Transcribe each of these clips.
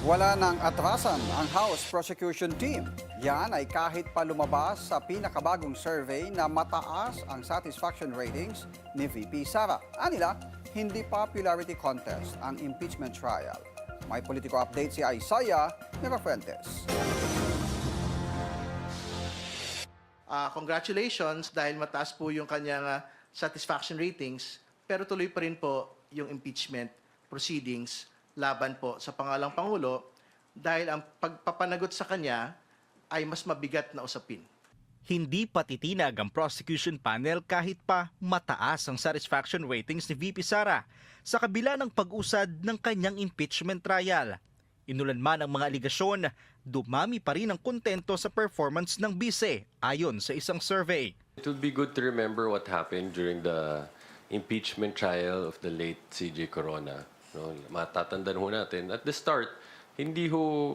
Wala nang atrasan ang House Prosecution Team. Yan ay kahit pa lumabas sa pinakabagong survey na mataas ang satisfaction ratings ni VP Sara. Anila, hindi popularity contest ang impeachment trial. May politiko update si Isaiah Mirafuentes. Congratulations dahil mataas po yung kanyang satisfaction ratings, pero tuloy pa rin po yung impeachment proceedings laban po sa pangalang Pangulo dahil ang pagpapanagot sa kanya ay mas mabigat na usapin. Hindi patitinag ang prosecution panel kahit pa mataas ang satisfaction ratings ni VP Sara sa kabila ng pag-usad ng kanyang impeachment trial. Inulan man ang mga aligasyon, dumami pa rin ang kontento sa performance ng bise ayon sa isang survey. It would be good to remember what happened during the impeachment trial of the late CJ Corona. No, matatandaan ho natin, at the start, hindi ho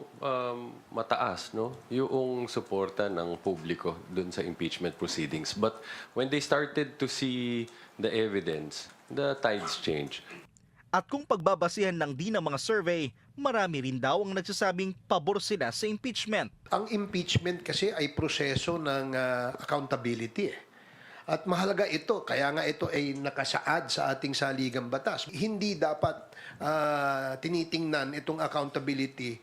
mataas yung suporta ng publiko dun sa impeachment proceedings. But when they started to see the evidence, the tides change. At kung pagbabasihan lang din ng mga survey, marami rin daw ang nagsasabing pabor sila sa impeachment. Ang impeachment kasi ay proseso ng accountability. At mahalaga ito, kaya nga ito ay nakasaad sa ating saligang batas. Hindi dapat tinitingnan itong accountability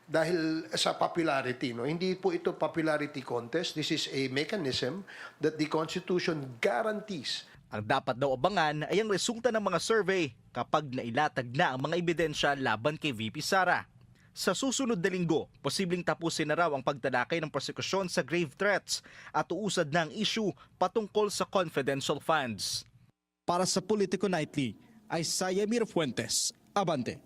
dahil sa popularity. No? Hindi po ito popularity contest. This is a mechanism that the Constitution guarantees. Ang dapat daw abangan ay ang resulta ng mga survey kapag nailatag na ang mga ebidensya laban kay VP Sara. Sa susunod na linggo, posibleng tapusin na raw ang pagtalakay ng prosekusyon sa grave threats at uusad na ang issue patungkol sa confidential funds. Para sa Politico Nightly, Isaiah Mirafuentes, Abante.